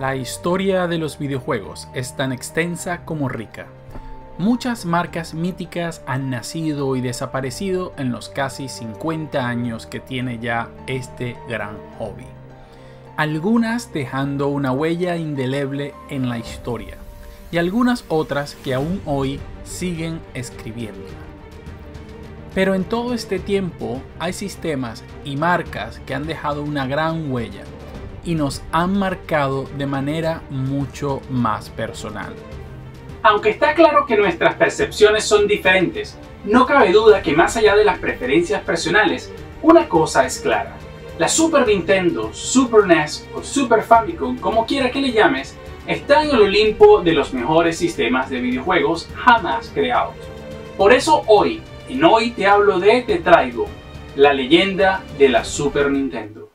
La historia de los videojuegos es tan extensa como rica. Muchas marcas míticas han nacido y desaparecido en los casi 50 años que tiene ya este gran hobby. Algunas dejando una huella indeleble en la historia y algunas otras que aún hoy siguen escribiéndola. Pero en todo este tiempo hay sistemas y marcas que han dejado una gran huella y nos han marcado de manera mucho más personal. Aunque está claro que nuestras percepciones son diferentes, no cabe duda que más allá de las preferencias personales, una cosa es clara. La Super Nintendo, Super NES o Super Famicom, como quiera que le llames, está en el Olimpo de los mejores sistemas de videojuegos jamás creados. Por eso hoy, en Hoy Te Hablo de, te traigo la leyenda de la Super Nintendo.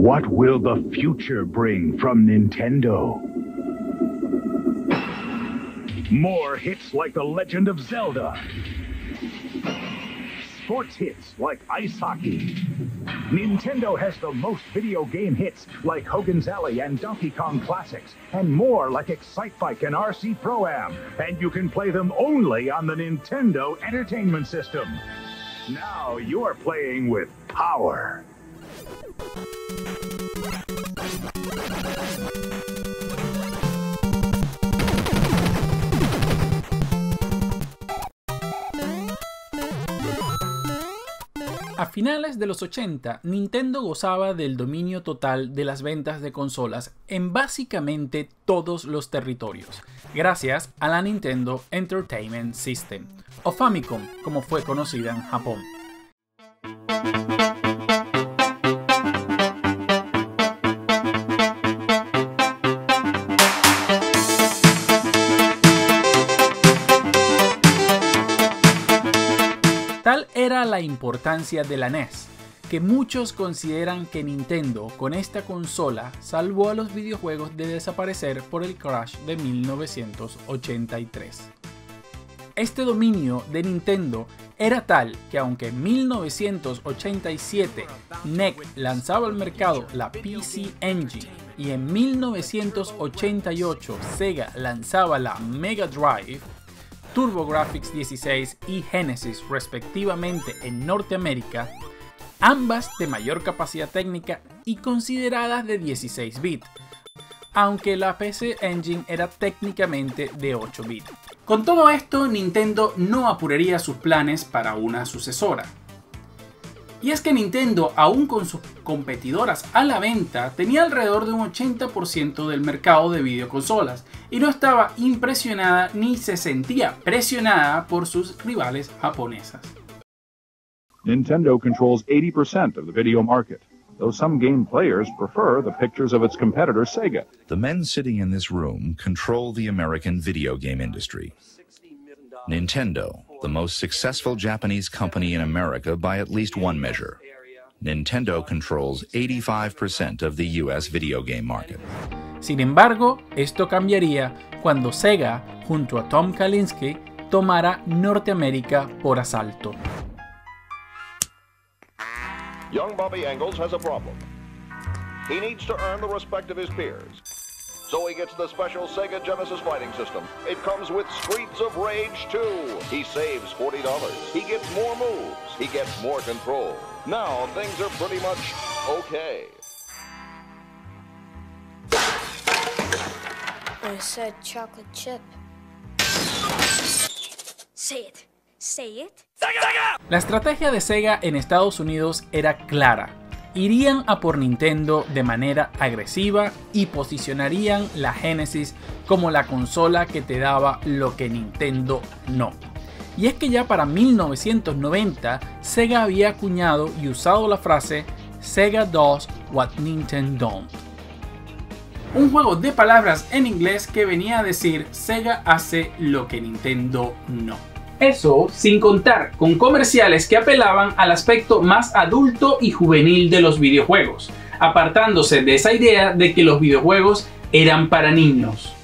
What will the future bring from Nintendo? More hits like The Legend of Zelda. Sports hits like ice hockey. Nintendo has the most video game hits like Hogan's Alley and Donkey Kong Classics, and more like Excitebike and RC Pro-Am. And you can play them only on the Nintendo Entertainment System. Now you're playing with power. A finales de los 80, Nintendo gozaba del dominio total de las ventas de consolas en básicamente todos los territorios, gracias a la Nintendo Entertainment System, o Famicom, como fue conocida en Japón. Tal era la importancia de la NES, que muchos consideran que Nintendo con esta consola salvó a los videojuegos de desaparecer por el crash de 1983. Este dominio de Nintendo era tal que aunque en 1987 NEC lanzaba al mercado la PC Engine y en 1988 Sega lanzaba la Mega Drive, TurboGrafx 16 y Genesis respectivamente en Norteamérica, ambas de mayor capacidad técnica y consideradas de 16 bits, aunque la PC Engine era técnicamente de 8 bits. Con todo esto, Nintendo no apuraría sus planes para una sucesora. Y es que Nintendo, aún con sus competidoras a la venta, tenía alrededor de un 80% del mercado de videoconsolas y no estaba impresionada ni se sentía presionada por sus rivales japonesas. Nintendo controls 80% of the video market, though some game players prefer the pictures of its competitor Sega. The men sitting in this room control the American video game industry. Nintendo, the most successful Japanese company in America by at least one measure. Nintendo controls 85% of the US video game market. Sin embargo, esto cambiaría cuando Sega, junto a Tom Kalinske, tomara Norteamérica por asalto. Young Bobby Engels has a problem. He needs to earn the respect of his peers. So he gets the special Sega Genesis fighting system. It comes with Streets of Rage 2. He saves $40. He gets more moves. He gets more control. Now things are pretty much okay. I said chocolate chip. Say it. Say it. La estrategia de Sega en Estados Unidos era clara. Irían a por Nintendo de manera agresiva y posicionarían la Genesis como la consola que te daba lo que Nintendo no. Y es que ya para 1990 Sega había acuñado y usado la frase Sega does what Nintendo don't. Un juego de palabras en inglés que venía a decir Sega hace lo que Nintendo no. Eso sin contar con comerciales que apelaban al aspecto más adulto y juvenil de los videojuegos, apartándose de esa idea de que los videojuegos eran para niños.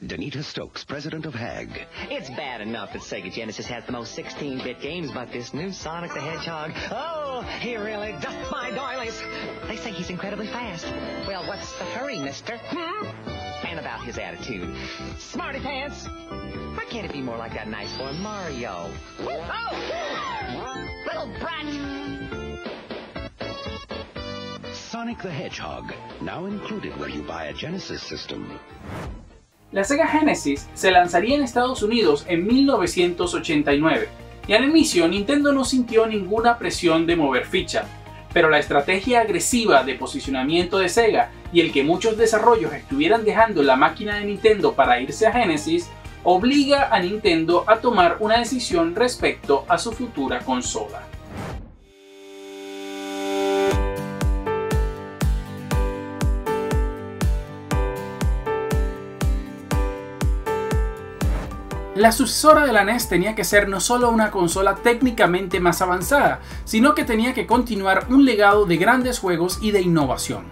Danita Stokes, president of HAG. It's bad enough that Sega Genesis has the most 16-bit games, but this new Sonic the Hedgehog, oh, he really does my doilies. They say he's incredibly fast. Well, what's the hurry, mister? And about his attitude. Smarty pants! Why can't it be more like that nice boy Mario? Oh! Little brat! Sonic the Hedgehog, now included when you buy a Genesis system. La Sega Genesis se lanzaría en Estados Unidos en 1989 y al inicio Nintendo no sintió ninguna presión de mover ficha, pero la estrategia agresiva de posicionamiento de Sega y el que muchos desarrollos estuvieran dejando la máquina de Nintendo para irse a Genesis obliga a Nintendo a tomar una decisión respecto a su futura consola. La sucesora de la NES tenía que ser no solo una consola técnicamente más avanzada, sino que tenía que continuar un legado de grandes juegos y de innovación.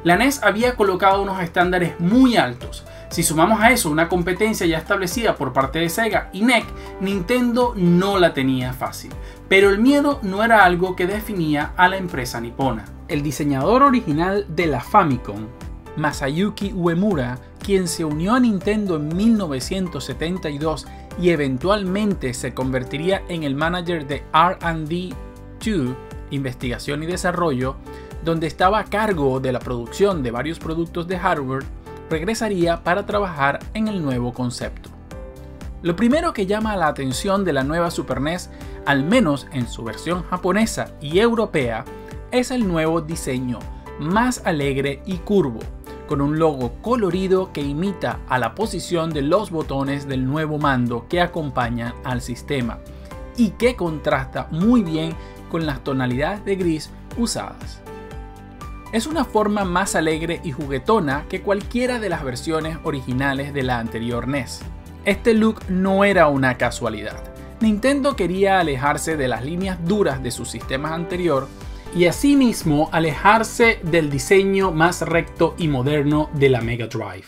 La NES había colocado unos estándares muy altos. Si sumamos a eso una competencia ya establecida por parte de Sega y NEC, Nintendo no la tenía fácil. Pero el miedo no era algo que definía a la empresa nipona. El diseñador original de la Famicom, Masayuki Uemura, quien se unió a Nintendo en 1972 y eventualmente se convertiría en el manager de R&D 2, investigación y desarrollo, donde estaba a cargo de la producción de varios productos de hardware, regresaría para trabajar en el nuevo concepto. Lo primero que llama la atención de la nueva Super NES, al menos en su versión japonesa y europea, es el nuevo diseño, más alegre y curvo, con un logo colorido que imita a la posición de los botones del nuevo mando que acompañan al sistema y que contrasta muy bien con las tonalidades de gris usadas. Es una forma más alegre y juguetona que cualquiera de las versiones originales de la anterior NES. Este look no era una casualidad. Nintendo quería alejarse de las líneas duras de sus sistemas anterior y asimismo alejarse del diseño más recto y moderno de la Mega Drive.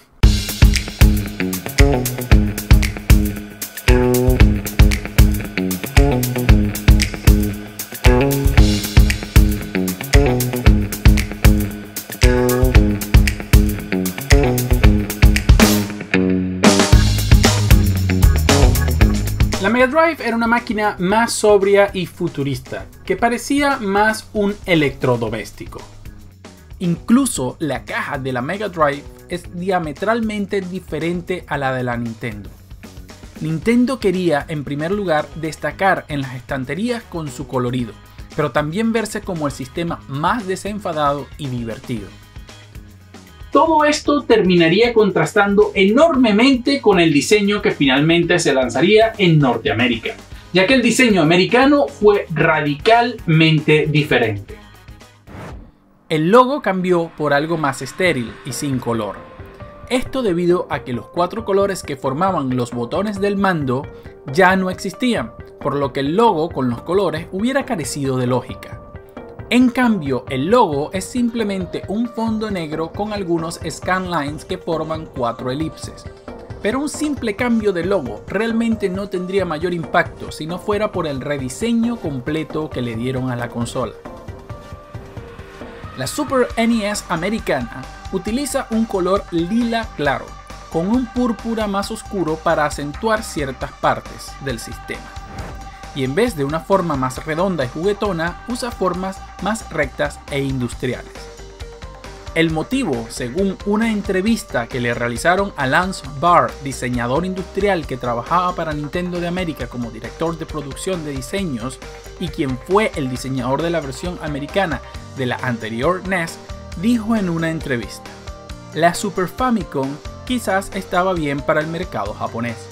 La Mega Drive era una máquina más sobria y futurista, que parecía más un electrodoméstico. Incluso la caja de la Mega Drive es diametralmente diferente a la de la Nintendo. Nintendo quería, en primer lugar, destacar en las estanterías con su colorido, pero también verse como el sistema más desenfadado y divertido. Todo esto terminaría contrastando enormemente con el diseño que finalmente se lanzaría en Norteamérica, ya que el diseño americano fue radicalmente diferente. El logo cambió por algo más estéril y sin color. Esto debido a que los 4 colores que formaban los botones del mando ya no existían, por lo que el logo con los colores hubiera carecido de lógica. En cambio, el logo es simplemente un fondo negro con algunos scanlines que forman 4 elipses. Pero un simple cambio de logo realmente no tendría mayor impacto si no fuera por el rediseño completo que le dieron a la consola. La Super NES americana utiliza un color lila claro, con un púrpura más oscuro para acentuar ciertas partes del sistema. Y en vez de una forma más redonda y juguetona, usa formas más rectas e industriales. El motivo, según una entrevista que le realizaron a Lance Barr, diseñador industrial que trabajaba para Nintendo de América como director de producción de diseños y quien fue el diseñador de la versión americana de la anterior NES, dijo en una entrevista: "La Super Famicom quizás estaba bien para el mercado japonés.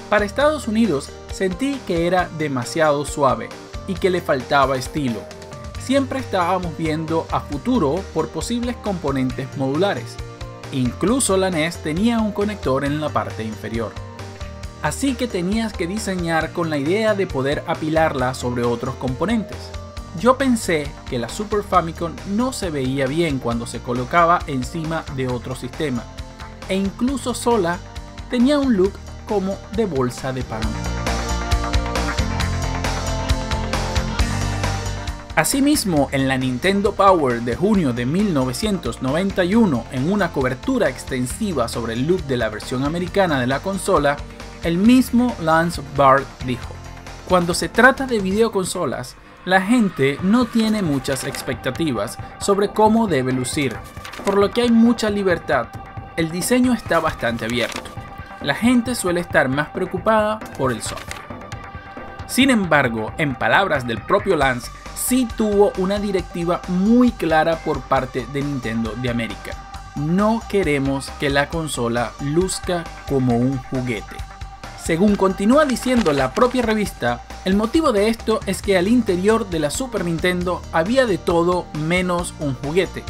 Para Estados Unidos sentí que era demasiado suave y que le faltaba estilo. siempre estábamos viendo a futuro por posibles componentes modulares. Incluso la NES tenía un conector en la parte inferior. Así que tenías que diseñar con la idea de poder apilarla sobre otros componentes. Yo pensé que la Super Famicom no se veía bien cuando se colocaba encima de otro sistema, e incluso sola tenía un look como de bolsa de pan. Asimismo, en la Nintendo Power de junio de 1991, en una cobertura extensiva sobre el look de la versión americana de la consola, el mismo Lance Bard dijo: "Cuando se trata de videoconsolas, la gente no tiene muchas expectativas sobre cómo debe lucir, por lo que hay mucha libertad. El diseño está bastante abierto. La gente suele estar más preocupada por el software". Sin embargo, en palabras del propio Lance, sí tuvo una directiva muy clara por parte de Nintendo de América: no queremos que la consola luzca como un juguete. Según continúa diciendo la propia revista, el motivo de esto es que al interior de la Super Nintendo había de todo menos un juguete.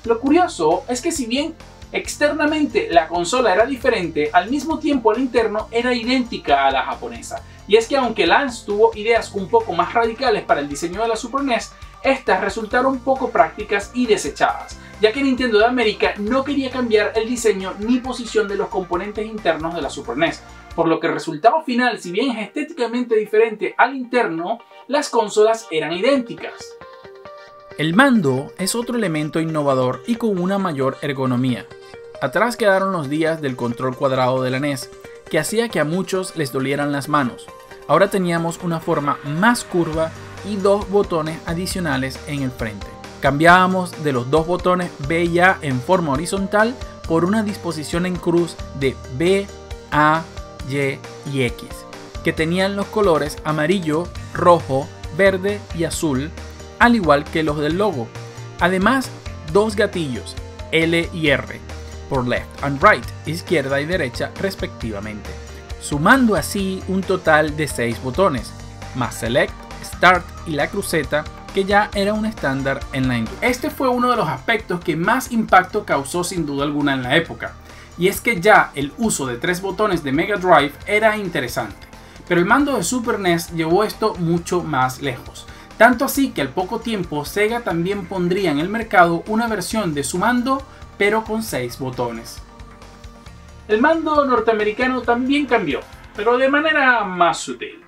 Lo curioso es que si bien externamente la consola era diferente, al mismo tiempo al interno era idéntica a la japonesa. Y es que aunque Lance tuvo ideas un poco más radicales para el diseño de la Super NES, estas resultaron poco prácticas y desechadas, ya que Nintendo de América no quería cambiar el diseño ni posición de los componentes internos de la Super NES, por lo que el resultado final, si bien es estéticamente diferente al interno, las consolas eran idénticas. El mando es otro elemento innovador y con una mayor ergonomía. Atrás quedaron los días del control cuadrado de la NES, que hacía que a muchos les dolieran las manos. Ahora teníamos una forma más curva y dos botones adicionales en el frente. Cambiábamos de los dos botones B y A en forma horizontal por una disposición en cruz de B, A, Y y X, que tenían los colores amarillo, rojo, verde y azul, al igual que los del logo. Además, dos gatillos, L y R, por left and right, izquierda y derecha respectivamente, sumando así un total de 6 botones, más Select, Start y la cruceta, que ya era un estándar en la industria. Este fue uno de los aspectos que más impacto causó sin duda alguna en la época, y es que ya el uso de 3 botones de Mega Drive era interesante, pero el mando de Super NES llevó esto mucho más lejos. Tanto así que al poco tiempo Sega también pondría en el mercado una versión de su mando, pero con 6 botones. El mando norteamericano también cambió, pero de manera más sutil.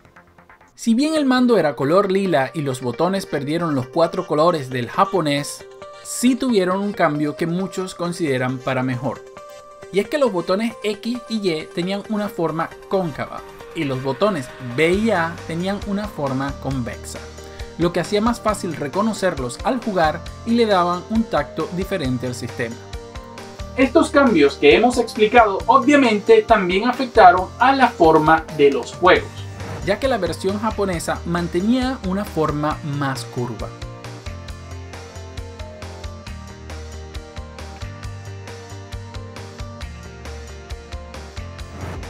Si bien el mando era color lila y los botones perdieron los 4 colores del japonés, sí tuvieron un cambio que muchos consideran para mejor. Y es que los botones X y Y tenían una forma cóncava y los botones B y A tenían una forma convexa, lo que hacía más fácil reconocerlos al jugar y le daban un tacto diferente al sistema. Estos cambios que hemos explicado obviamente también afectaron a la forma de los juegos, ya que la versión japonesa mantenía una forma más curva.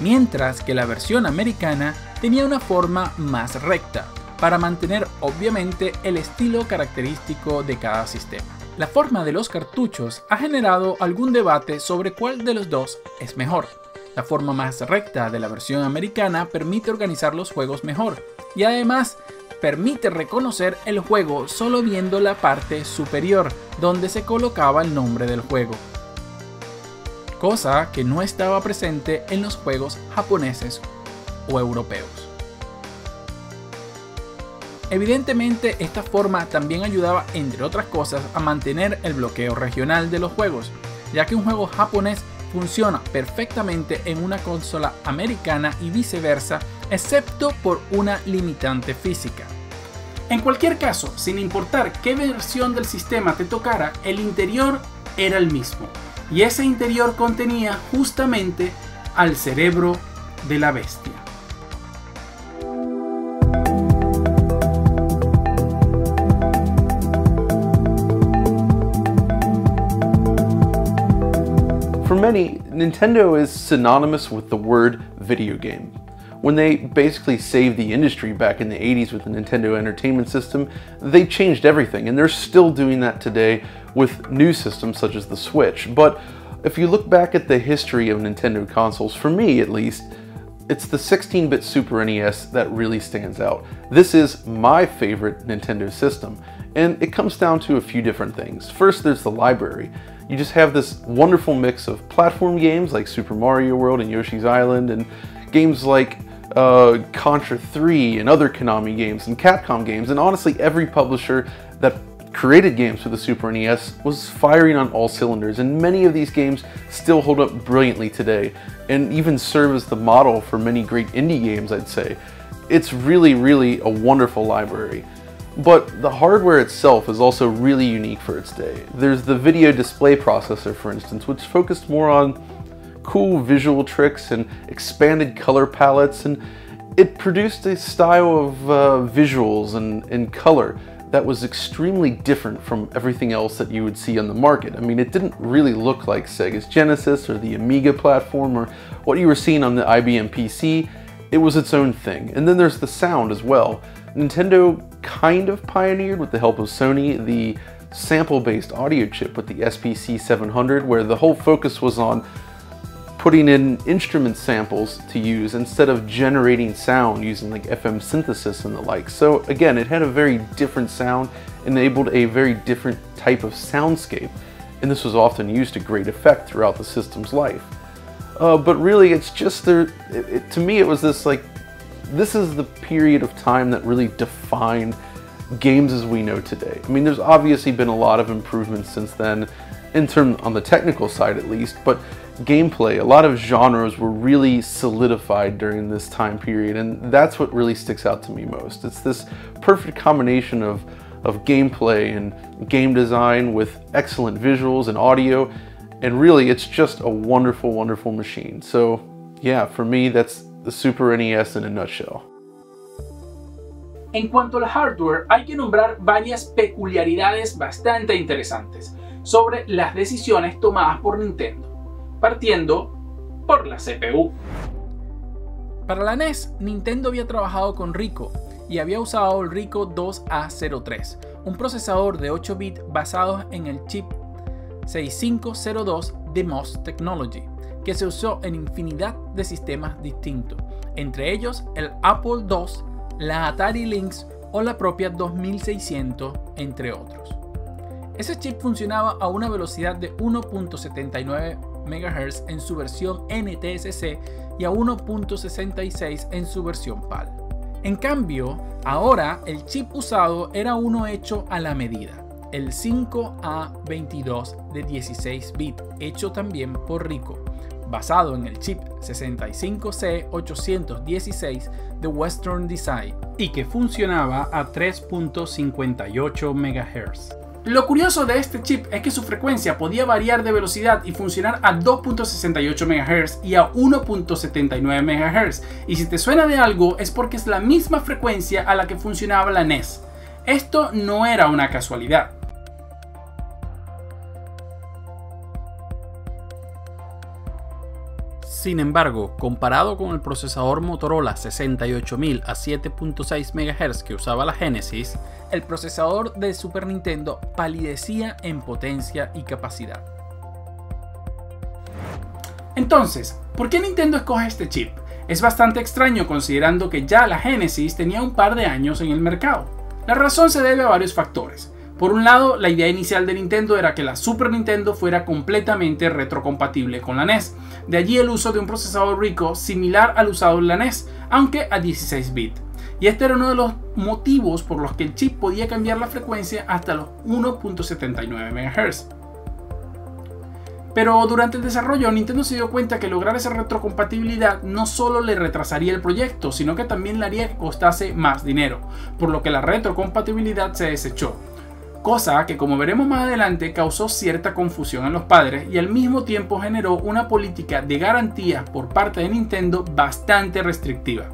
Mientras que la versión americana tenía una forma más recta, para mantener obviamente el estilo característico de cada sistema. La forma de los cartuchos ha generado algún debate sobre cuál de los dos es mejor. La forma más recta de la versión americana permite organizar los juegos mejor y además permite reconocer el juego solo viendo la parte superior donde se colocaba el nombre del juego, cosa que no estaba presente en los juegos japoneses o europeos. Evidentemente, esta forma también ayudaba, entre otras cosas, a mantener el bloqueo regional de los juegos, ya que un juego japonés funciona perfectamente en una consola americana y viceversa, excepto por una limitante física. En cualquier caso, sin importar qué versión del sistema te tocara, el interior era el mismo, y ese interior contenía justamente al cerebro de la bestia. For many, Nintendo is synonymous with the word video game. when they basically saved the industry back in the 80s with the Nintendo Entertainment System, they changed everything, and they're still doing that today with new systems such as the Switch. But if you look back at the history of Nintendo consoles, for me at least, it's the 16-bit Super NES that really stands out. This is my favorite Nintendo system, and it comes down to a few different things. First, there's the library. You just have this wonderful mix of platform games like Super Mario World and Yoshi's Island, and games like Contra 3 and other Konami games and Capcom games, and honestly every publisher that created games for the Super NES was firing on all cylinders, and many of these games still hold up brilliantly today and even serve as the model for many great indie games, I'd say. It's really a wonderful library. But the hardware itself is also really unique for its day. There's the video display processor, for instance, which focused more on cool visual tricks and expanded color palettes, and it produced a style of visuals and color that was extremely different from everything else that you would see on the market. I mean, it didn't really look like Sega's Genesis or the Amiga platform or what you were seeing on the IBM PC. It was its own thing. And then there's the sound as well. Nintendo kind of pioneered, with the help of Sony, the sample-based audio chip with the SPC 700, where the whole focus was on putting in instrument samples to use instead of generating sound using like FM synthesis and the like. So again, it had a very different sound, enabled a very different type of soundscape, and this was often used to great effect throughout the system's life. But really, it's just to me it was this like, this is the period of time that really defined games as we know today. I mean, there's obviously been a lot of improvements since then, on the technical side at least, but gameplay, a lot of genres were really solidified during this time period, and that's what really sticks out to me most. It's this perfect combination of gameplay and game design with excellent visuals and audio, and really it's just a wonderful machine. So yeah, for me that's the Super NES in a nutshell. En cuanto al hardware, hay que nombrar varias peculiaridades bastante interesantes sobre las decisiones tomadas por Nintendo, partiendo por la CPU. Para la NES, Nintendo había trabajado con Rico y había usado el Rico 2A03, un procesador de 8 bits basado en el chip 6502 de MOS Technology, que se usó en infinidad de sistemas distintos, entre ellos el Apple II, la Atari Lynx o la propia 2600, entre otros. Ese chip funcionaba a una velocidad de 1.79 MHz en su versión NTSC y a 1.66 en su versión PAL. En cambio, ahora el chip usado era uno hecho a la medida, el 5A22 de 16 bits, hecho también por Rico, basado en el chip 65C816 de Western Design y que funcionaba a 3.58 MHz. Lo curioso de este chip es que su frecuencia podía variar de velocidad y funcionar a 2.68 MHz y a 1.79 MHz, y si te suena de algo es porque es la misma frecuencia a la que funcionaba la NES. Esto no era una casualidad. Sin embargo, comparado con el procesador Motorola 68000 a 7.6 MHz que usaba la Genesis, el procesador de Super Nintendo palidecía en potencia y capacidad. Entonces, ¿por qué Nintendo escoge este chip? Es bastante extraño considerando que ya la Genesis tenía un par de años en el mercado. La razón se debe a varios factores. Por un lado, la idea inicial de Nintendo era que la Super Nintendo fuera completamente retrocompatible con la NES. De allí el uso de un procesador Rico similar al usado en la NES, aunque a 16 bits. Y este era uno de los motivos por los que el chip podía cambiar la frecuencia hasta los 1.79 MHz. Pero durante el desarrollo, Nintendo se dio cuenta que lograr esa retrocompatibilidad no solo le retrasaría el proyecto, sino que también le haría que costase más dinero, por lo que la retrocompatibilidad se desechó. Cosa que, como veremos más adelante, causó cierta confusión en los padres y al mismo tiempo generó una política de garantías por parte de Nintendo bastante restrictiva.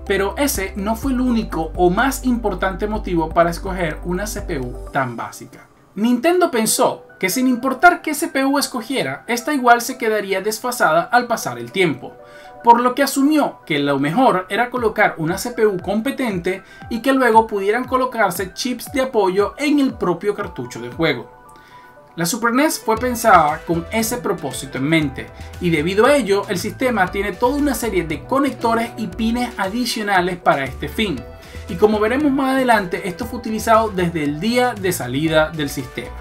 Pero ese no fue el único o más importante motivo para escoger una CPU tan básica. Nintendo pensó que sin importar qué CPU escogiera, esta igual se quedaría desfasada al pasar el tiempo, por lo que asumió que lo mejor era colocar una CPU competente y que luego pudieran colocarse chips de apoyo en el propio cartucho de juego. La Super NES fue pensada con ese propósito en mente, y debido a ello el sistema tiene toda una serie de conectores y pines adicionales para este fin, y como veremos más adelante, esto fue utilizado desde el día de salida del sistema.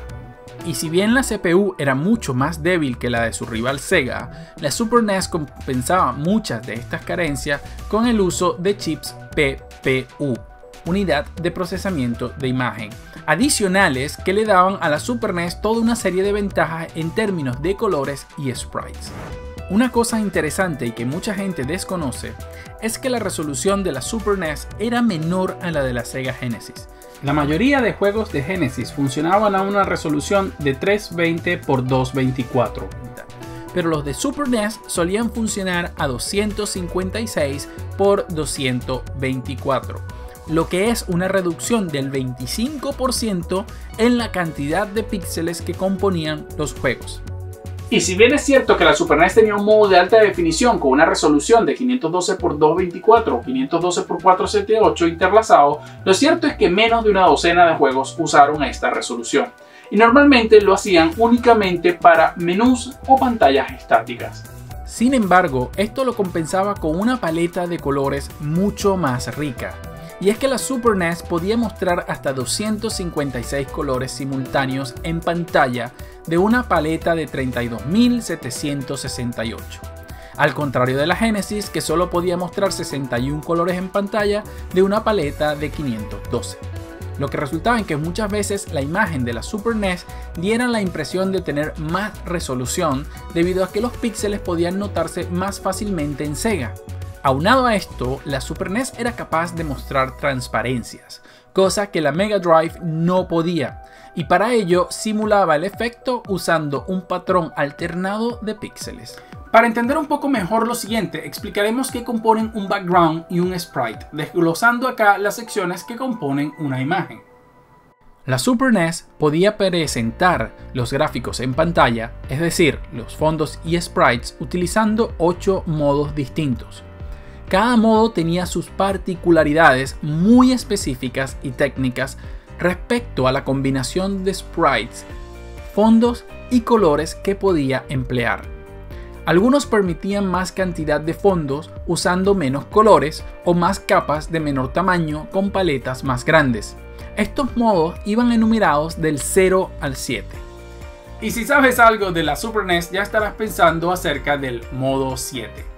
Y si bien la CPU era mucho más débil que la de su rival Sega, la Super NES compensaba muchas de estas carencias con el uso de chips PPU, unidad de procesamiento de imagen, adicionales que le daban a la Super NES toda una serie de ventajas en términos de colores y sprites. Una cosa interesante y que mucha gente desconoce es que la resolución de la Super NES era menor a la de la Sega Genesis. La mayoría de juegos de Genesis funcionaban a una resolución de 320 x 224, pero los de Super NES solían funcionar a 256 x 224, lo que es una reducción del 25% en la cantidad de píxeles que componían los juegos. Y si bien es cierto que la Super NES tenía un modo de alta definición con una resolución de 512 x 224 o 512 x 478 interlazado, lo cierto es que menos de una docena de juegos usaron esta resolución, y normalmente lo hacían únicamente para menús o pantallas estáticas. Sin embargo, esto lo compensaba con una paleta de colores mucho más rica, y es que la Super NES podía mostrar hasta 256 colores simultáneos en pantalla de una paleta de 32.768, al contrario de la Genesis, que solo podía mostrar 61 colores en pantalla de una paleta de 512, lo que resultaba en que muchas veces la imagen de la Super NES diera la impresión de tener más resolución debido a que los píxeles podían notarse más fácilmente en Sega. Aunado a esto, la Super NES era capaz de mostrar transparencias, cosa que la Mega Drive no podía, y para ello simulaba el efecto usando un patrón alternado de píxeles. Para entender un poco mejor lo siguiente, explicaremos qué componen un background y un sprite, desglosando acá las secciones que componen una imagen. La Super NES podía presentar los gráficos en pantalla, es decir, los fondos y sprites, utilizando 8 modos distintos. Cada modo tenía sus particularidades muy específicas y técnicas respecto a la combinación de sprites, fondos y colores que podía emplear. Algunos permitían más cantidad de fondos usando menos colores o más capas de menor tamaño con paletas más grandes. Estos modos iban enumerados del 0 al 7. Y si sabes algo de la Super NES, ya estarás pensando acerca del modo 7.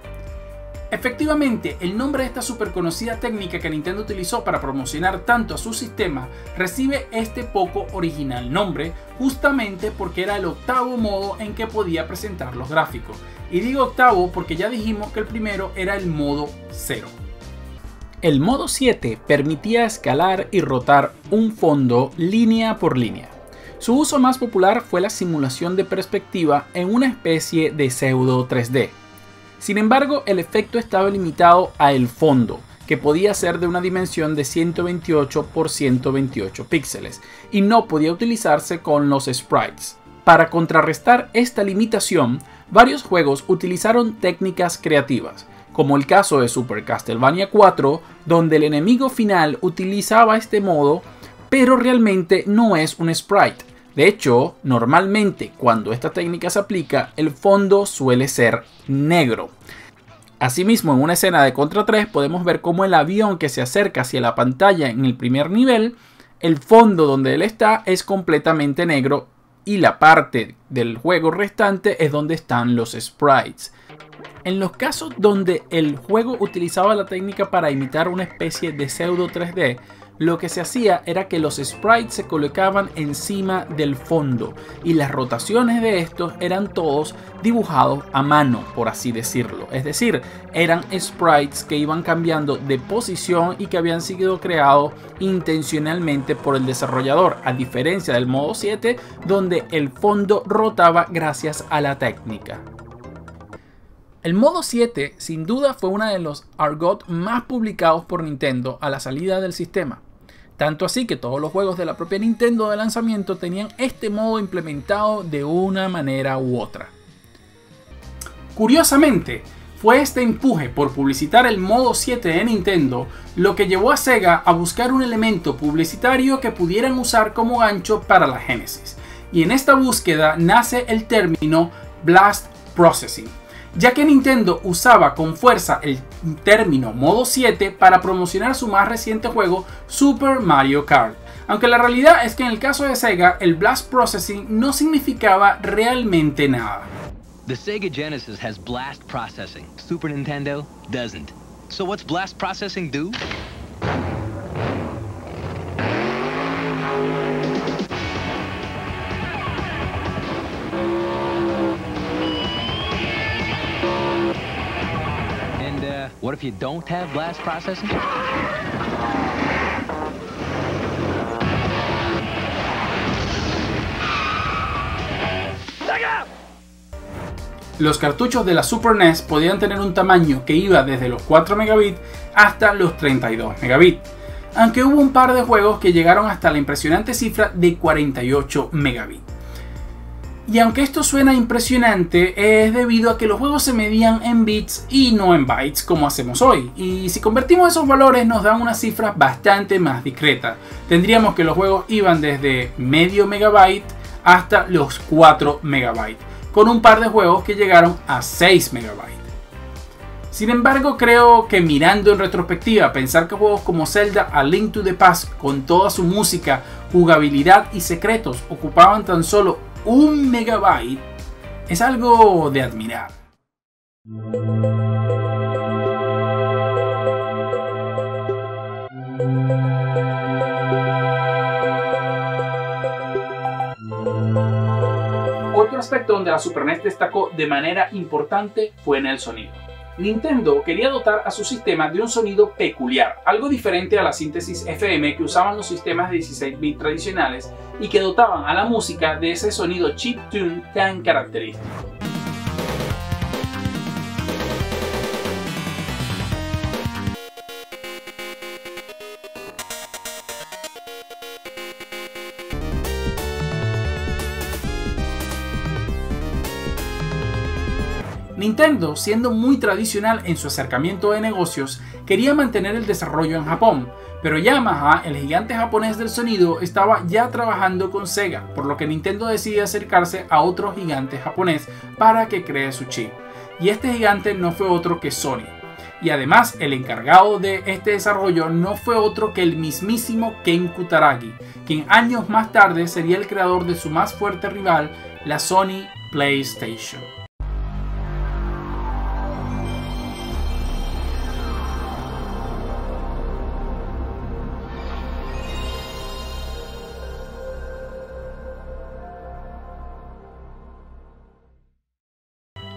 Efectivamente, el nombre de esta super conocida técnica que Nintendo utilizó para promocionar tanto a su sistema recibe este poco original nombre justamente porque era el octavo modo en que podía presentar los gráficos. Y digo octavo porque ya dijimos que el primero era el modo 0. El modo 7 permitía escalar y rotar un fondo línea por línea. Su uso más popular fue la simulación de perspectiva en una especie de pseudo 3D. Sin embargo, el efecto estaba limitado a el fondo, que podía ser de una dimensión de 128 por 128 píxeles, y no podía utilizarse con los sprites. Para contrarrestar esta limitación, varios juegos utilizaron técnicas creativas, como el caso de Super Castlevania 4, donde el enemigo final utilizaba este modo, pero realmente no es un sprite. De hecho, normalmente cuando esta técnica se aplica, el fondo suele ser negro. Asimismo, en una escena de Contra 3 podemos ver cómo el avión que se acerca hacia la pantalla en el primer nivel, el fondo donde él está es completamente negro y la parte del juego restante es donde están los sprites. En los casos donde el juego utilizaba la técnica para imitar una especie de pseudo 3D, lo que se hacía era que los sprites se colocaban encima del fondo y las rotaciones de estos eran todos dibujados a mano, por así decirlo. Es decir, eran sprites que iban cambiando de posición y que habían sido creados intencionalmente por el desarrollador, a diferencia del modo 7, donde el fondo rotaba gracias a la técnica. El modo 7 sin duda fue uno de los argot más publicados por Nintendo a la salida del sistema. Tanto así que todos los juegos de la propia Nintendo de lanzamiento tenían este modo implementado de una manera u otra. Curiosamente, fue este empuje por publicitar el modo 7 de Nintendo lo que llevó a Sega a buscar un elemento publicitario que pudieran usar como gancho para la Genesis. Y en esta búsqueda nace el término Blast Processing, ya que Nintendo usaba con fuerza el término modo 7 para promocionar su más reciente juego Super Mario Kart. Aunque la realidad es que en el caso de Sega, el Blast Processing no significaba realmente nada. The Sega Genesis has blast processing. Super Nintendo doesn't. So what's blast processing do? And what if you don't have blast processing? Los cartuchos de la Super NES podían tener un tamaño que iba desde los 4 megabits hasta los 32 megabits, aunque hubo un par de juegos que llegaron hasta la impresionante cifra de 48 megabits. Y aunque esto suena impresionante, es debido a que los juegos se medían en bits y no en bytes como hacemos hoy, y si convertimos esos valores nos dan unas cifras bastante más discretas. Tendríamos que los juegos iban desde medio megabyte hasta los 4 megabytes. Con un par de juegos que llegaron a 6 megabytes. Sin embargo, creo que mirando en retrospectiva, pensar que juegos como Zelda A Link to the Past, con toda su música, jugabilidad y secretos, ocupaban tan solo 1 megabyte, es algo de admirar. Otro aspecto donde la Super NES destacó de manera importante fue en el sonido. Nintendo quería dotar a su sistema de un sonido peculiar, algo diferente a la síntesis FM que usaban los sistemas de 16 bits tradicionales y que dotaban a la música de ese sonido chiptune tan característico. Nintendo, siendo muy tradicional en su acercamiento de negocios, quería mantener el desarrollo en Japón, pero Yamaha, el gigante japonés del sonido, estaba ya trabajando con Sega, por lo que Nintendo decide acercarse a otro gigante japonés para que cree su chip. Y este gigante no fue otro que Sony. Y además, el encargado de este desarrollo no fue otro que el mismísimo Ken Kutaragi, quien años más tarde sería el creador de su más fuerte rival, la Sony PlayStation.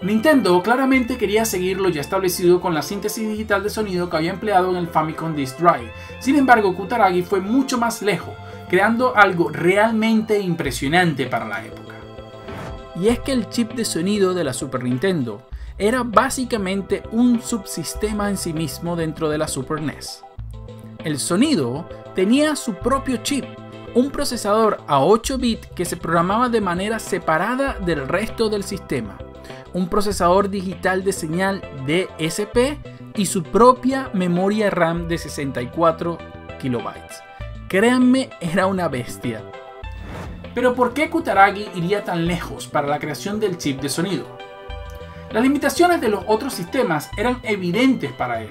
Nintendo claramente quería seguir lo ya establecido con la síntesis digital de sonido que había empleado en el Famicom Disk Drive. Sin embargo, Kutaragi fue mucho más lejos, creando algo realmente impresionante para la época. Y es que el chip de sonido de la Super Nintendo era básicamente un subsistema en sí mismo dentro de la Super NES. El sonido tenía su propio chip, un procesador a 8 bits que se programaba de manera separada del resto del sistema, un procesador digital de señal DSP y su propia memoria RAM de 64 kilobytes. Créanme, era una bestia. Pero ¿por qué Kutaragi iría tan lejos para la creación del chip de sonido? Las limitaciones de los otros sistemas eran evidentes para él.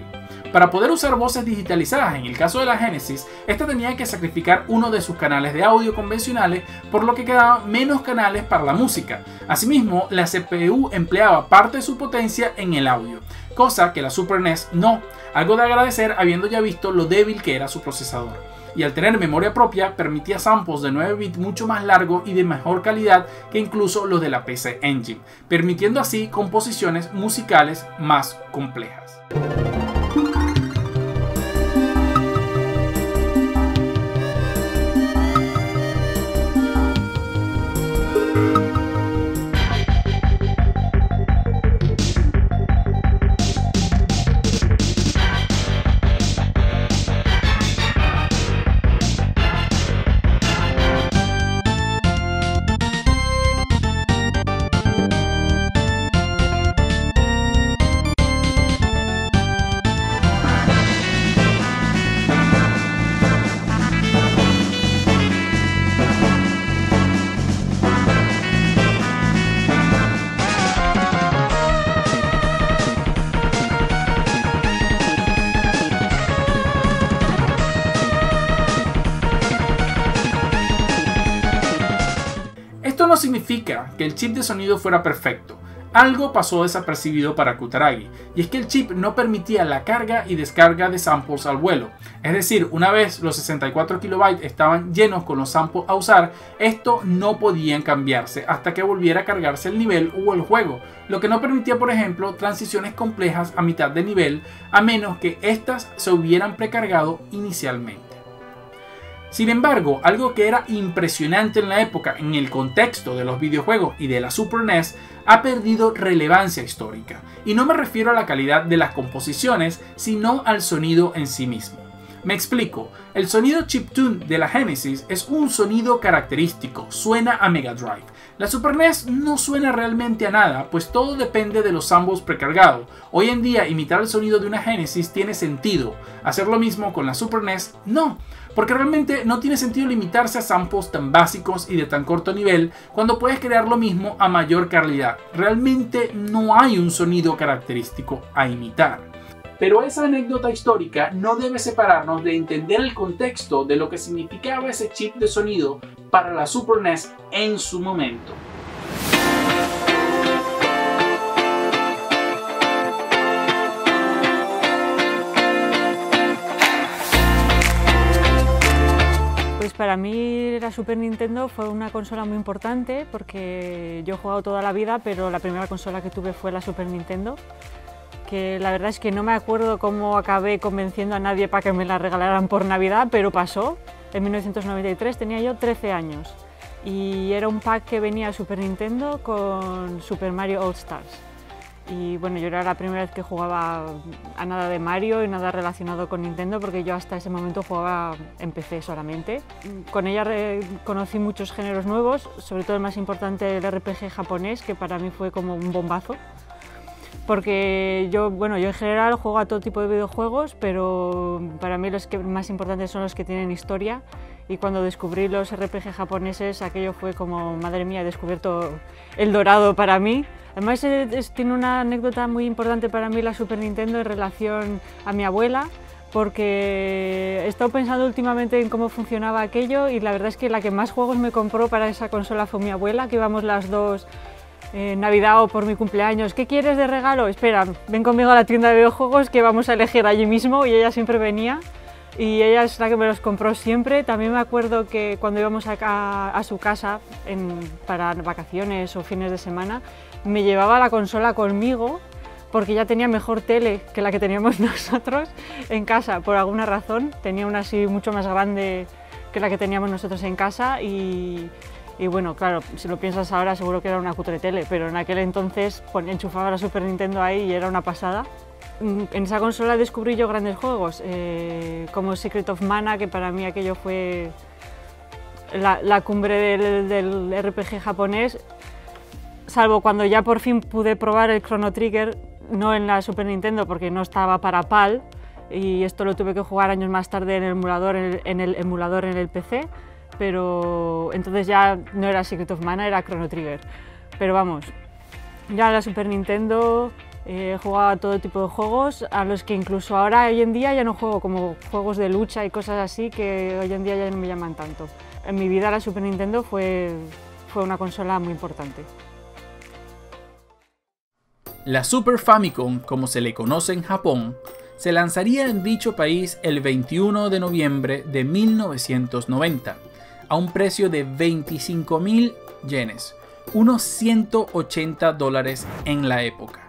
Para poder usar voces digitalizadas en el caso de la Genesis, esta tenía que sacrificar uno de sus canales de audio convencionales, por lo que quedaban menos canales para la música. Asimismo, la CPU empleaba parte de su potencia en el audio, cosa que la Super NES no, algo de agradecer habiendo ya visto lo débil que era su procesador. Y al tener memoria propia, permitía samples de 9 bits mucho más largos y de mejor calidad que incluso los de la PC Engine, permitiendo así composiciones musicales más complejas. no significa que el chip de sonido fuera perfecto. Algo pasó desapercibido para Kutaragi, y es que el chip no permitía la carga y descarga de samples al vuelo. Es decir, una vez los 64 KB estaban llenos con los samples a usar, esto no podían cambiarse hasta que volviera a cargarse el nivel o el juego, lo que no permitía, por ejemplo, transiciones complejas a mitad de nivel, a menos que éstas se hubieran precargado inicialmente. Sin embargo, algo que era impresionante en la época en el contexto de los videojuegos y de la Super NES ha perdido relevancia histórica, y no me refiero a la calidad de las composiciones, sino al sonido en sí mismo. Me explico, el sonido chiptune de la Genesis es un sonido característico, suena a Mega Drive. La Super NES no suena realmente a nada, pues todo depende de los samples precargados. Hoy en día imitar el sonido de una Genesis tiene sentido, hacer lo mismo con la Super NES no, porque realmente no tiene sentido limitarse a samples tan básicos y de tan corto nivel cuando puedes crear lo mismo a mayor calidad. Realmente no hay un sonido característico a imitar. Pero esa anécdota histórica no debe separarnos de entender el contexto de lo que significaba ese chip de sonido para la Super NES en su momento. Pues para mí la Super Nintendo fue una consola muy importante porque yo he jugado toda la vida, pero la primera consola que tuve fue la Super Nintendo. Que la verdad es que no me acuerdo cómo acabé convenciendo a nadie para que me la regalaran por Navidad, pero pasó. En 1993 tenía yo 13 años y era un pack que venía Super Nintendo con Super Mario All Stars. Y bueno, yo era la primera vez que jugaba a nada de Mario y nada relacionado con Nintendo, porque yo hasta ese momento jugaba en PC solamente. Con ella conocí muchos géneros nuevos, sobre todo el más importante, el RPG japonés, que para mí fue como un bombazo. Porque yo en general juego a todo tipo de videojuegos, pero para mí los que más importantes son los que tienen historia, y cuando descubrí los RPG japoneses aquello fue como, madre mía, he descubierto el dorado para mí. Además tiene una anécdota muy importante para mí la Super Nintendo en relación a mi abuela, porque he estado pensando últimamente en cómo funcionaba aquello, y la verdad es que la que más juegos me compró para esa consola fue mi abuela, que íbamos las dos Navidad o por mi cumpleaños. ¿Qué quieres de regalo? Espera, ven conmigo a la tienda de videojuegos que vamos a elegir allí mismo, y ella siempre venía y ella es la que me los compró siempre. También me acuerdo que cuando íbamos a su casa para vacaciones o fines de semana, me llevaba la consola conmigo porque ya tenía mejor tele que la que teníamos nosotros en casa. Por alguna razón tenía una así mucho más grande que la que teníamos nosotros en casa, y bueno, claro, si lo piensas ahora seguro que era una cutre tele, pero en aquel entonces enchufaba la Super Nintendo ahí y era una pasada. En esa consola descubrí yo grandes juegos, como Secret of Mana, que para mí aquello fue la cumbre del RPG japonés, salvo cuando ya por fin pude probar el Chrono Trigger, no en la Super Nintendo porque no estaba para PAL, y esto lo tuve que jugar años más tarde en el emulador en el PC. Pero entonces ya no era Secret of Mana, era Chrono Trigger. Pero vamos, ya en la Super Nintendo he jugado a todo tipo de juegos, a los que incluso ahora, hoy en día, ya no juego, como juegos de lucha y cosas así, que hoy en día ya no me llaman tanto. En mi vida la Super Nintendo fue una consola muy importante. La Super Famicom, como se le conoce en Japón, se lanzaría en dicho país el 21 de noviembre de 1990. A un precio de 25.000 yenes, unos $180 en la época.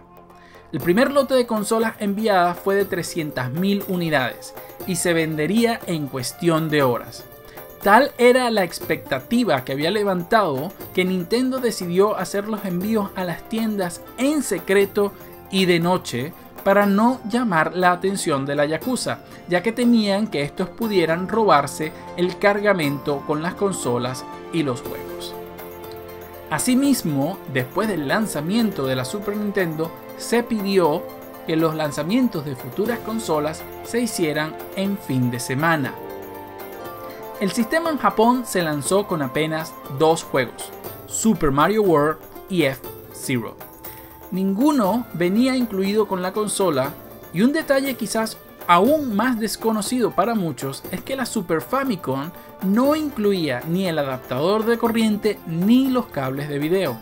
El primer lote de consolas enviadas fue de 300.000 unidades y se vendería en cuestión de horas. Tal era la expectativa que había levantado que Nintendo decidió hacer los envíos a las tiendas en secreto y de noche, para no llamar la atención de la Yakuza, ya que temían que estos pudieran robarse el cargamento con las consolas y los juegos. Asimismo, después del lanzamiento de la Super Nintendo, se pidió que los lanzamientos de futuras consolas se hicieran en fin de semana. El sistema en Japón se lanzó con apenas 2 juegos, Super Mario World y F-Zero. Ninguno venía incluido con la consola, y un detalle quizás aún más desconocido para muchos es que la Super Famicom no incluía ni el adaptador de corriente ni los cables de video.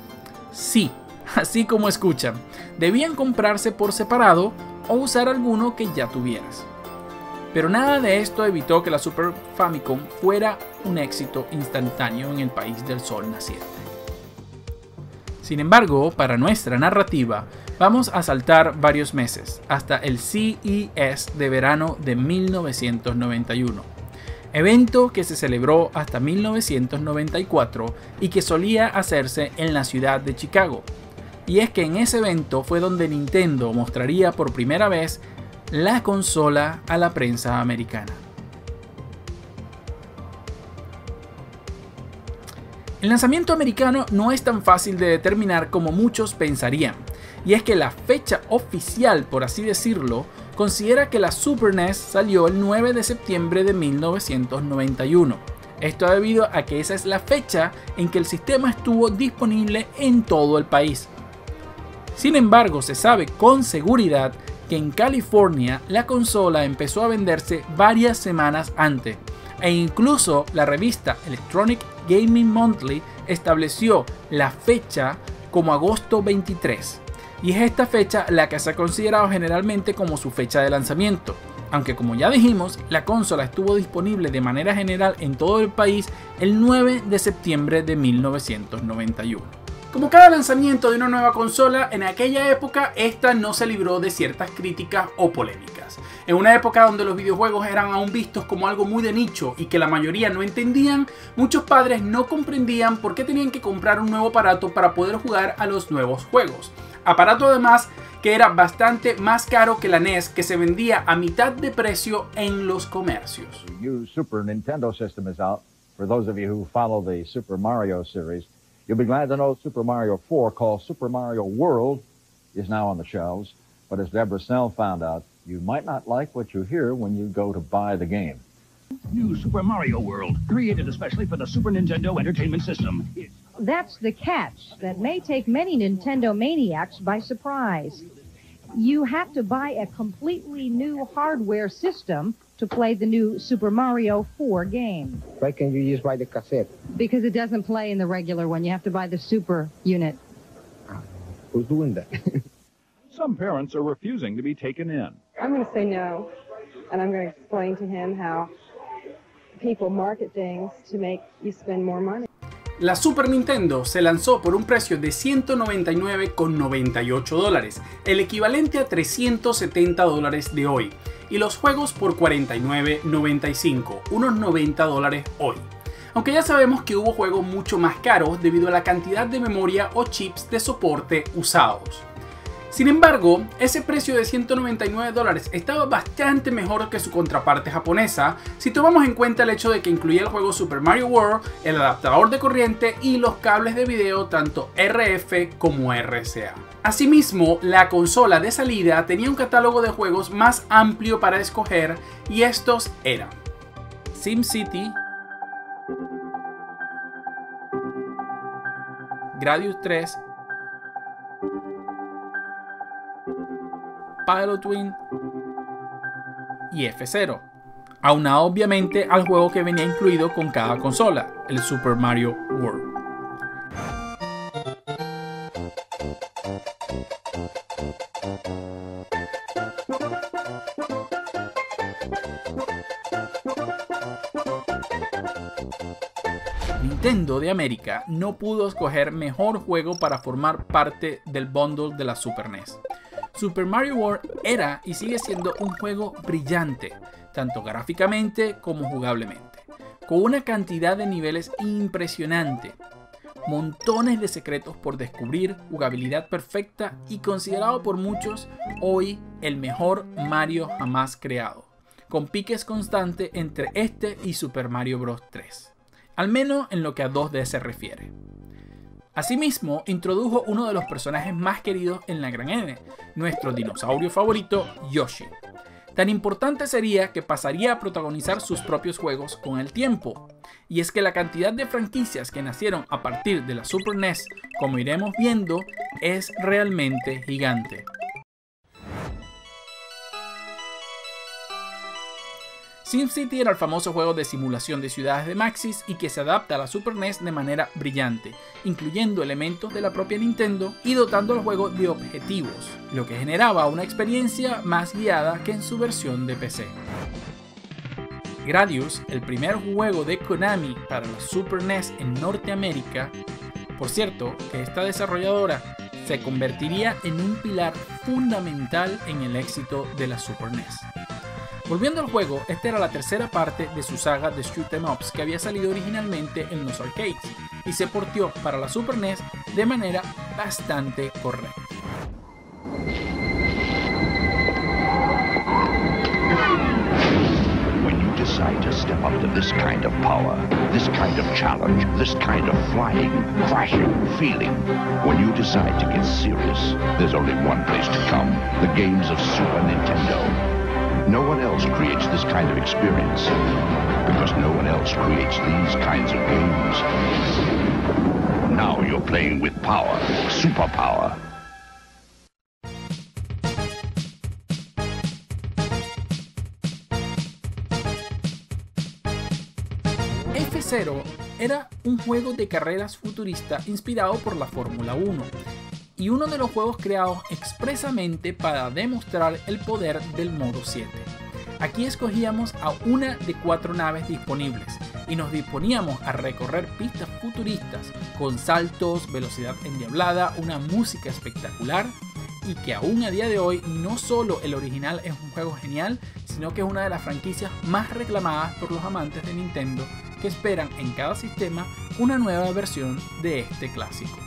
Sí, así como escuchan, debían comprarse por separado o usar alguno que ya tuvieras. Pero nada de esto evitó que la Super Famicom fuera un éxito instantáneo en el país del sol naciente. Sin embargo, para nuestra narrativa, vamos a saltar varios meses, hasta el CES de verano de 1991, evento que se celebró hasta 1994 y que solía hacerse en la ciudad de Chicago. Y es que en ese evento fue donde Nintendo mostraría por primera vez la consola a la prensa americana. El lanzamiento americano no es tan fácil de determinar como muchos pensarían, y es que la fecha oficial, por así decirlo, considera que la Super NES salió el 9 de septiembre de 1991. Esto debido a que esa es la fecha en que el sistema estuvo disponible en todo el país. Sin embargo, se sabe con seguridad que en California la consola empezó a venderse varias semanas antes, e incluso la revista Electronic Gaming Monthly estableció la fecha como agosto 23, y es esta fecha la que se ha considerado generalmente como su fecha de lanzamiento, aunque como ya dijimos, la consola estuvo disponible de manera general en todo el país el 9 de septiembre de 1991. Como cada lanzamiento de una nueva consola, en aquella época esta no se libró de ciertas críticas o polémicas. En una época donde los videojuegos eran aún vistos como algo muy de nicho y que la mayoría no entendían, muchos padres no comprendían por qué tenían que comprar un nuevo aparato para poder jugar a los nuevos juegos. Aparato además que era bastante más caro que la NES, que se vendía a mitad de precio en los comercios. The new Super Nintendo system is out. For those of you who follow the Super Mario series, you'll be glad to know Super Mario 4, called Super Mario World, is now on the shelves. But as Deborah Snell found out, you might not like what you hear when you go to buy the game. New Super Mario World, created especially for the Super Nintendo Entertainment System. That's the catch that may take many Nintendo maniacs by surprise. You have to buy a completely new hardware system to play the new Super Mario 4 game. Why can't you just buy the cassette? Because it doesn't play in the regular one. You have to buy the Super unit. Who's doing that? Some parents are refusing to be taken in. I'm going to say no, and I'm going to explain to him how people market things to make you spend more money. La Super Nintendo se lanzó por un precio de $199,98, el equivalente a $370 de hoy, y los juegos por $49,95, unos $90 hoy. Aunque ya sabemos que hubo juegos mucho más caros debido a la cantidad de memoria o chips de soporte usados. Sin embargo, ese precio de $199 estaba bastante mejor que su contraparte japonesa si tomamos en cuenta el hecho de que incluía el juego Super Mario World, el adaptador de corriente y los cables de video tanto RF como RCA. Asimismo, la consola de salida tenía un catálogo de juegos más amplio para escoger y estos eran SimCity, Gradius 3, Pilotwings y F-Zero, aunado obviamente al juego que venía incluido con cada consola, el Super Mario World. Nintendo de América no pudo escoger mejor juego para formar parte del bundle de la Super NES. Super Mario World era y sigue siendo un juego brillante, tanto gráficamente como jugablemente, con una cantidad de niveles impresionante, montones de secretos por descubrir, jugabilidad perfecta y considerado por muchos hoy el mejor Mario jamás creado, con piques constantes entre este y Super Mario Bros. 3, al menos en lo que a 2D se refiere. Asimismo, introdujo uno de los personajes más queridos en la Gran N, nuestro dinosaurio favorito, Yoshi. Tan importante sería que pasaría a protagonizar sus propios juegos con el tiempo. Y es que la cantidad de franquicias que nacieron a partir de la Super NES, como iremos viendo, es realmente gigante. SimCity era el famoso juego de simulación de ciudades de Maxis y que se adapta a la Super NES de manera brillante, incluyendo elementos de la propia Nintendo y dotando al juego de objetivos, lo que generaba una experiencia más guiada que en su versión de PC. Gradius, el primer juego de Konami para la Super NES en Norteamérica, por cierto, que esta desarrolladora se convertiría en un pilar fundamental en el éxito de la Super NES. Volviendo al juego, esta era la tercera parte de su saga de shoot 'em ups que había salido originalmente en los arcades y se portió para la Super NES de manera bastante correcta. When you decide to step up to this kind of power, this kind of challenge, this kind of flying, crashing, feeling, when you decide to get serious, there's only one place to come, the games of Super Nintendo. No one else creates this kind of experience, because no one else creates these kinds of games. Now you're playing with power, superpower. F-Zero era un juego de carreras futurista inspirado por la Fórmula 1 y uno de los juegos creados expresamente para demostrar el poder del modo 7. Aquí escogíamos a una de 4 naves disponibles y nos disponíamos a recorrer pistas futuristas con saltos, velocidad endiablada, una música espectacular y que aún a día de hoy no solo el original es un juego genial, sino que es una de las franquicias más reclamadas por los amantes de Nintendo que esperan en cada sistema una nueva versión de este clásico.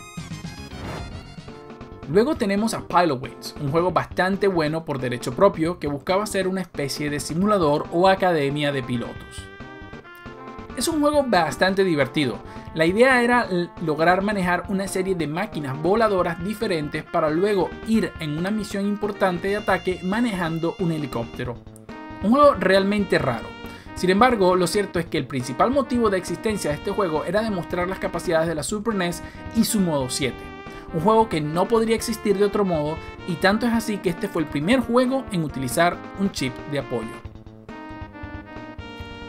Luego tenemos a Pilotwings, un juego bastante bueno por derecho propio que buscaba ser una especie de simulador o academia de pilotos. Es un juego bastante divertido. La idea era lograr manejar una serie de máquinas voladoras diferentes para luego ir en una misión importante de ataque manejando un helicóptero. Un juego realmente raro. Sin embargo, lo cierto es que el principal motivo de existencia de este juego era demostrar las capacidades de la Super NES y su modo 7. Un juego que no podría existir de otro modo y tanto es así que este fue el primer juego en utilizar un chip de apoyo.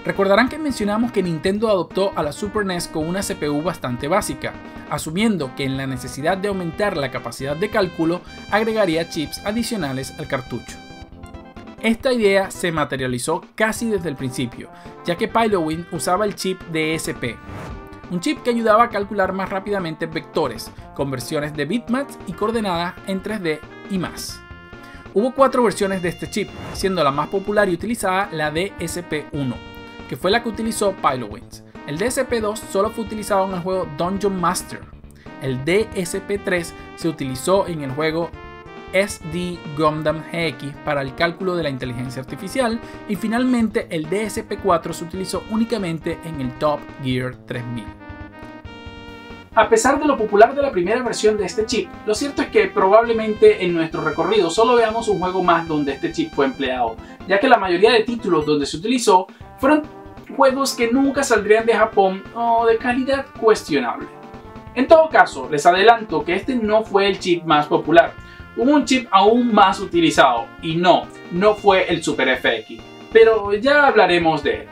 Recordarán que mencionamos que Nintendo adoptó a la Super NES con una CPU bastante básica, asumiendo que en la necesidad de aumentar la capacidad de cálculo agregaría chips adicionales al cartucho. Esta idea se materializó casi desde el principio, ya que Pilotwings usaba el chip DSP, un chip que ayudaba a calcular más rápidamente vectores, conversiones de bitmaps y coordenadas en 3D y más. Hubo 4 versiones de este chip, siendo la más popular y utilizada la DSP-1, que fue la que utilizó Pilotwings. El DSP-2 solo fue utilizado en el juego Dungeon Master. El DSP-3 se utilizó en el juego SD Gundam GX para el cálculo de la inteligencia artificial y finalmente el DSP-4 se utilizó únicamente en el Top Gear 3000. A pesar de lo popular de la primera versión de este chip, lo cierto es que probablemente en nuestro recorrido solo veamos un juego más donde este chip fue empleado, ya que la mayoría de títulos donde se utilizó fueron juegos que nunca saldrían de Japón o de calidad cuestionable. En todo caso, les adelanto que este no fue el chip más popular. Hubo un chip aún más utilizado y no fue el Super FX, pero ya hablaremos de él.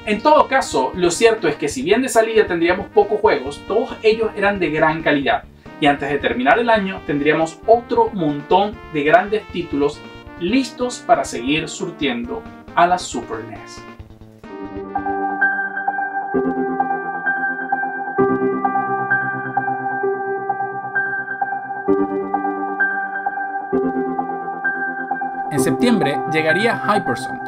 En todo caso, lo cierto es que si bien de salida tendríamos pocos juegos, todos ellos eran de gran calidad y antes de terminar el año tendríamos otro montón de grandes títulos listos para seguir surtiendo a la Super NES. En septiembre llegaría Hyperzone,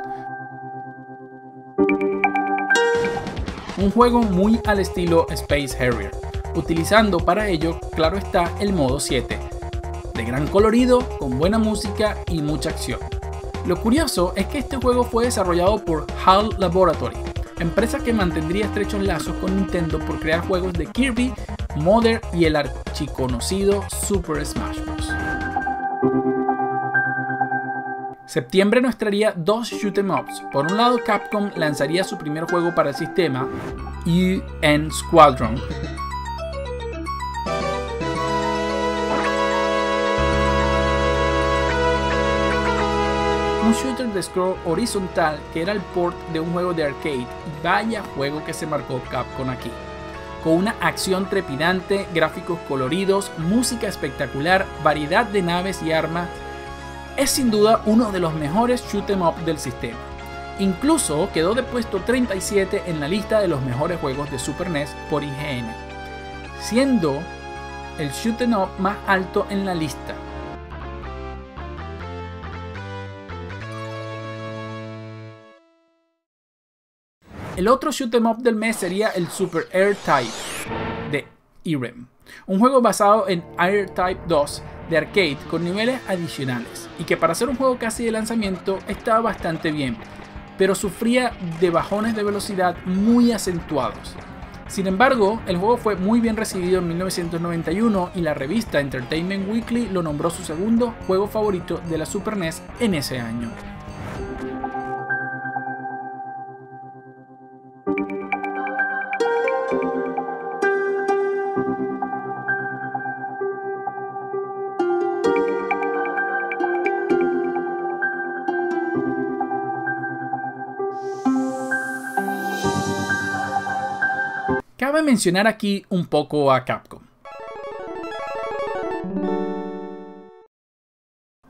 un juego muy al estilo Space Harrier, utilizando para ello, claro está, el modo 7, de gran colorido, con buena música y mucha acción. Lo curioso es que este juego fue desarrollado por HAL Laboratory, empresa que mantendría estrechos lazos con Nintendo por crear juegos de Kirby, Mother y el archiconocido Super Smash Bros. Septiembre nos traería 2 shoot 'em ups. Por un lado, Capcom lanzaría su primer juego para el sistema, UN Squadron, un shooter de scroll horizontal que era el port de un juego de arcade, y vaya juego que se marcó Capcom aquí. Con una acción trepidante, gráficos coloridos, música espectacular, variedad de naves y armas, es sin duda uno de los mejores shoot 'em up del sistema. Incluso quedó de puesto 37 en la lista de los mejores juegos de Super NES por IGN, siendo el shoot 'em up más alto en la lista. El otro shoot 'em up del mes sería el Super R-Type de Irem, un juego basado en R-Type 2 de arcade con niveles adicionales, y que para ser un juego casi de lanzamiento estaba bastante bien, pero sufría de bajones de velocidad muy acentuados. Sin embargo, el juego fue muy bien recibido en 1991 y la revista Entertainment Weekly lo nombró su segundo juego favorito de la Super NES en ese año. Cabe mencionar aquí un poco a Capcom.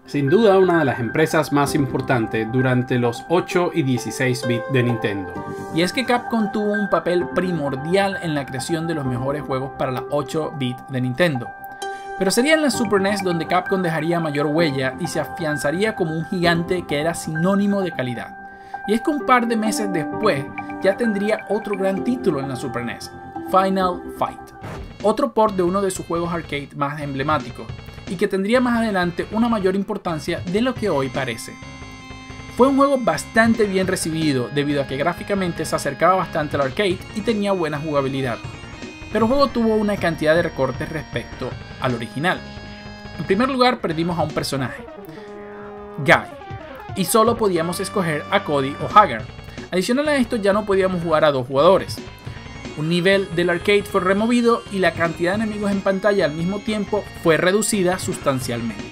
Sin duda una de las empresas más importantes durante los 8 y 16 bits de Nintendo. Y es que Capcom tuvo un papel primordial en la creación de los mejores juegos para la 8 bits de Nintendo. Pero sería en la Super NES donde Capcom dejaría mayor huella y se afianzaría como un gigante que era sinónimo de calidad. Y es que un par de meses después ya tendría otro gran título en la Super NES, Final Fight, otro port de uno de sus juegos arcade más emblemáticos, y que tendría más adelante una mayor importancia de lo que hoy parece. Fue un juego bastante bien recibido debido a que gráficamente se acercaba bastante al arcade y tenía buena jugabilidad, pero el juego tuvo una cantidad de recortes respecto al original. En primer lugar, perdimos a un personaje, Guy, y solo podíamos escoger a Cody o Hagar. Adicional a esto, ya no podíamos jugar a dos jugadores. Un nivel del arcade fue removido y la cantidad de enemigos en pantalla al mismo tiempo fue reducida sustancialmente.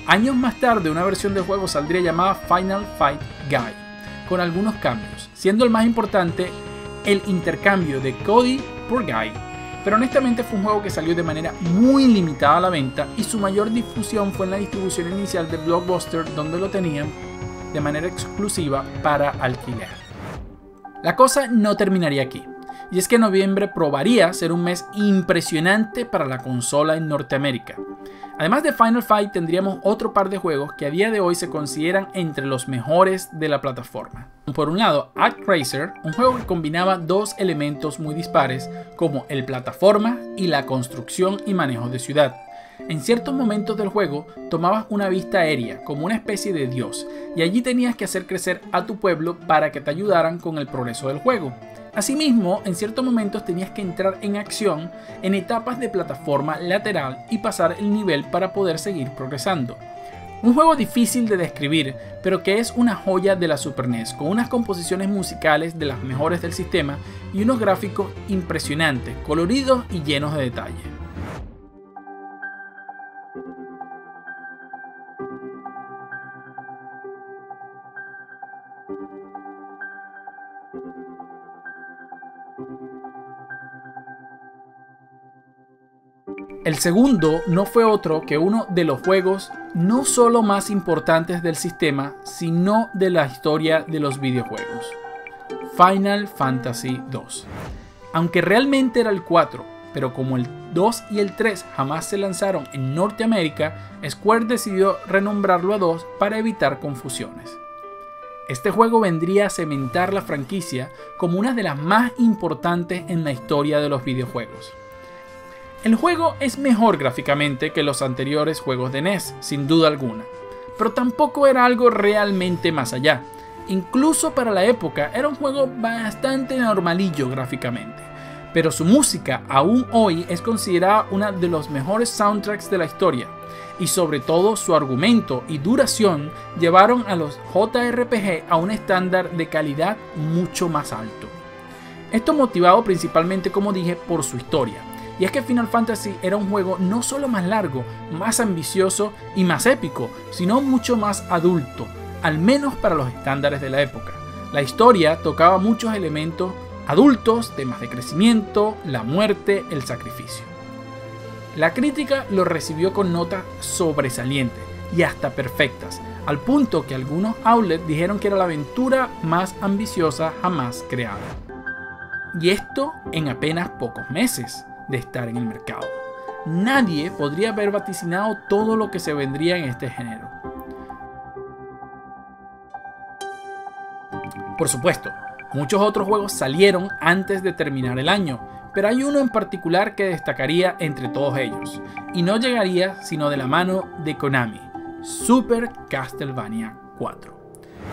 Años más tarde, una versión del juego saldría llamada Final Fight Guy, con algunos cambios, siendo el más importante el intercambio de Cody por Guy. Pero honestamente fue un juego que salió de manera muy limitada a la venta y su mayor difusión fue en la distribución inicial de Blockbuster, donde lo tenían de manera exclusiva para alquiler. La cosa no terminaría aquí, y es que noviembre probaría ser un mes impresionante para la consola en Norteamérica. Además de Final Fight, tendríamos otro par de juegos que a día de hoy se consideran entre los mejores de la plataforma. Por un lado, ActRaiser, un juego que combinaba dos elementos muy dispares como el plataforma y la construcción y manejo de ciudad. En ciertos momentos del juego tomabas una vista aérea como una especie de dios y allí tenías que hacer crecer a tu pueblo para que te ayudaran con el progreso del juego. Asimismo, en ciertos momentos tenías que entrar en acción en etapas de plataforma lateral y pasar el nivel para poder seguir progresando. Un juego difícil de describir, pero que es una joya de la Super NES, con unas composiciones musicales de las mejores del sistema y unos gráficos impresionantes, coloridos y llenos de detalle. El segundo no fue otro que uno de los juegos no solo más importantes del sistema, sino de la historia de los videojuegos, Final Fantasy II. Aunque realmente era el 4, pero como el 2 y el 3 jamás se lanzaron en Norteamérica, Square decidió renombrarlo a 2 para evitar confusiones. Este juego vendría a cementar la franquicia como una de las más importantes en la historia de los videojuegos. El juego es mejor gráficamente que los anteriores juegos de NES, sin duda alguna, pero tampoco era algo realmente más allá. Incluso para la época era un juego bastante normalillo gráficamente, pero su música aún hoy es considerada una de los mejores soundtracks de la historia, y sobre todo su argumento y duración llevaron a los JRPG a un estándar de calidad mucho más alto. Esto motivado principalmente, como dije, por su historia. Y es que Final Fantasy era un juego no solo más largo, más ambicioso y más épico, sino mucho más adulto, al menos para los estándares de la época. La historia tocaba muchos elementos adultos, temas de crecimiento, la muerte, el sacrificio. La crítica lo recibió con notas sobresalientes y hasta perfectas, al punto que algunos outlets dijeron que era la aventura más ambiciosa jamás creada. Y esto en apenas pocos meses de estar en el mercado. Nadie podría haber vaticinado todo lo que se vendría en este género. Por supuesto, muchos otros juegos salieron antes de terminar el año, pero hay uno en particular que destacaría entre todos ellos, y no llegaría sino de la mano de Konami: Super Castlevania 4.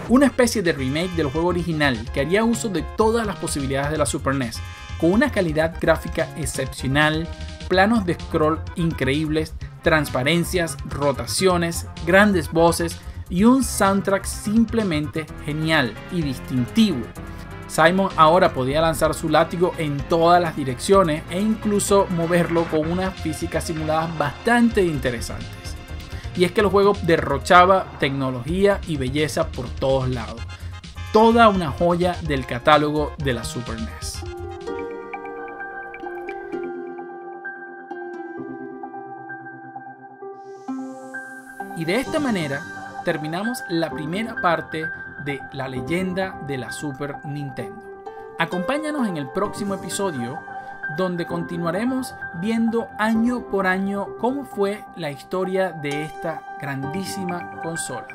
Una especie de remake del juego original que haría uso de todas las posibilidades de la Super NES, con una calidad gráfica excepcional, planos de scroll increíbles, transparencias, rotaciones, grandes voces y un soundtrack simplemente genial y distintivo. Simon ahora podía lanzar su látigo en todas las direcciones e incluso moverlo con unas físicas simuladas bastante interesantes. Y es que el juego derrochaba tecnología y belleza por todos lados. Toda una joya del catálogo de la Super NES. Y de esta manera terminamos la primera parte de la leyenda de la Super Nintendo. Acompáñanos en el próximo episodio, donde continuaremos viendo año por año cómo fue la historia de esta grandísima consola.